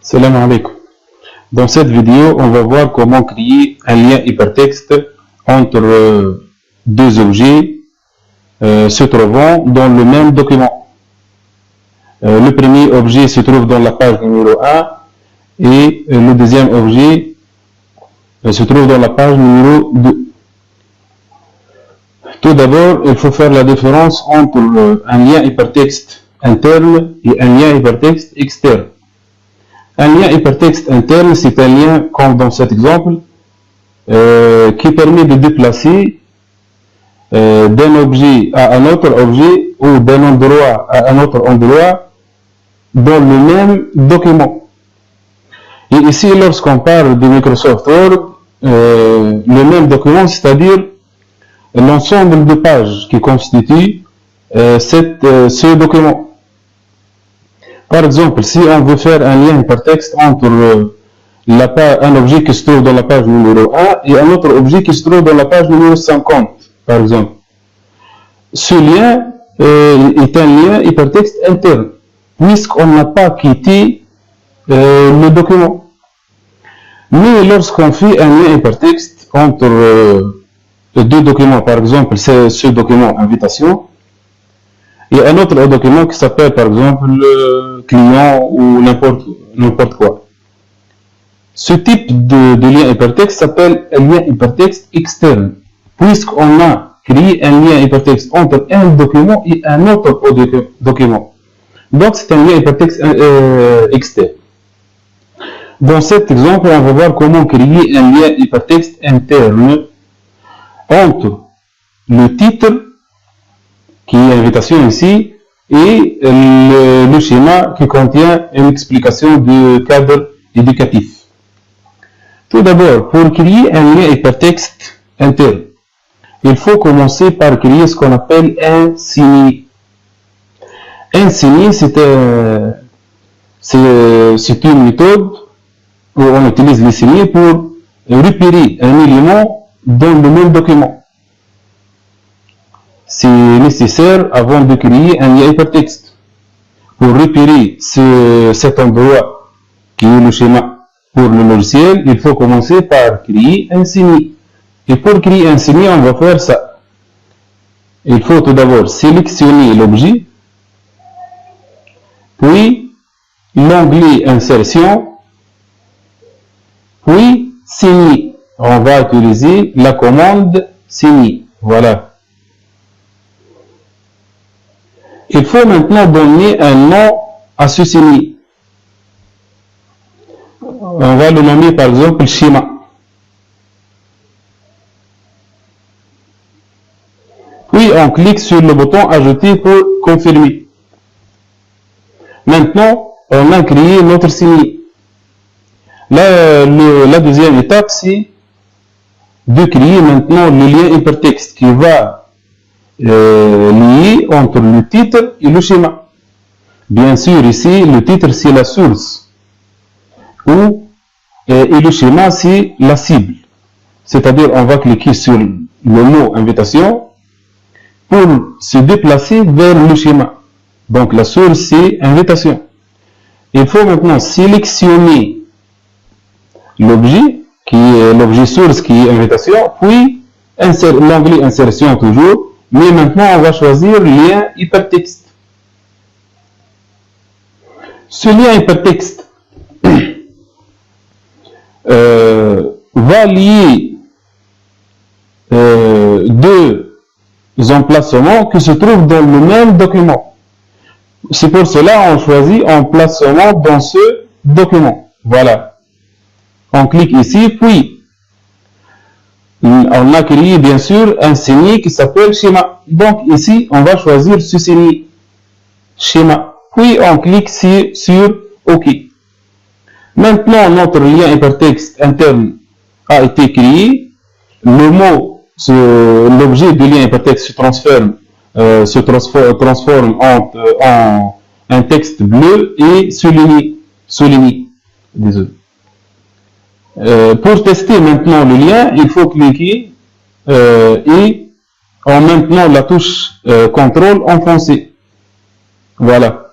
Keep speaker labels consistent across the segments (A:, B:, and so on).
A: Salam alaikum. Dans cette vidéo, on va voir comment créer un lien hypertexte entre deux objets se trouvant dans le même document. Le premier objet se trouve dans la page numéro 1 et le deuxième objet se trouve dans la page numéro 2. Tout d'abord, il faut faire la différence entre un lien hypertexte interne et un lien hypertexte externe. Un lien hypertexte interne, c'est un lien, comme dans cet exemple, qui permet de déplacer d'un objet à un autre objet ou d'un endroit à un autre endroit dans le même document. Et ici, lorsqu'on parle de Microsoft Word, le même document, c'est-à-dire l'ensemble de pages qui constituent ce document. Par exemple, si on veut faire un lien hypertexte entre un objet qui se trouve dans la page numéro 1 et un autre objet qui se trouve dans la page numéro 50, par exemple. Ce lien est un lien hypertexte interne, puisqu'on n'a pas quitté le document. Mais lorsqu'on fait un lien hypertexte entre deux documents, par exemple, c'est ce document invitation, et un autre document qui s'appelle par exemple le client ou n'importe quoi. Ce type de lien hypertexte s'appelle un lien hypertexte externe, puisqu'on a créé un lien hypertexte entre un document et un autre document. Donc c'est un lien hypertexte externe. Dans cet exemple, on va voir comment créer un lien hypertexte interne entre le titre qui est invitation ici, et le schéma qui contient une explication du cadre éducatif. Tout d'abord, pour créer un lien hypertexte interne, il faut commencer par créer ce qu'on appelle un signé. Un signé, c'est une méthode où on utilise les signés pour repérer un élément dans le même document. C'est nécessaire avant de créer un lien hypertexte. Pour repérer cet endroit qui est le schéma pour le logiciel, il faut commencer par créer un signé. Et pour créer un signé, on va faire ça. Il faut tout d'abord sélectionner l'objet, puis l'onglet insertion, puis signer. On va utiliser la commande signer. Voilà. Il faut maintenant donner un nom à ce signé. On va le nommer par exemple schéma. Puis on clique sur le bouton ajouter pour confirmer. Maintenant, on a créé notre signé. La deuxième étape, c'est de créer maintenant le lien hypertexte qui va lié entre le titre et le schéma. Bien sûr, ici, le titre, c'est la source. Et le schéma, c'est la cible. C'est-à-dire, on va cliquer sur le mot invitation pour se déplacer vers le schéma. Donc, la source, c'est invitation. Il faut maintenant sélectionner l'objet, qui est l'objet source, qui est invitation, puis l'onglet insertion toujours. Mais maintenant, on va choisir lien hypertexte. Ce lien hypertexte va lier deux emplacements qui se trouvent dans le même document. C'est pour cela qu'on choisit emplacement dans ce document. Voilà. On clique ici, puis on a créé bien sûr un signé qui s'appelle schéma. Donc ici, on va choisir ce signé, schéma. Puis on clique sur OK. Maintenant, notre lien hypertexte interne a été créé. L'objet du lien hypertexte se transforme en un texte bleu et souligné. Désolé. Pour tester maintenant le lien, il faut cliquer et en maintenant la touche CTRL enfoncée. Voilà.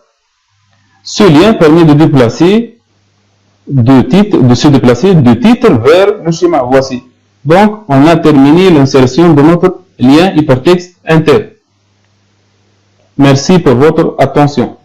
A: Ce lien permet de déplacer de se déplacer du titre vers le schéma. Voici. Donc, on a terminé l'insertion de notre lien hypertexte interne. Merci pour votre attention.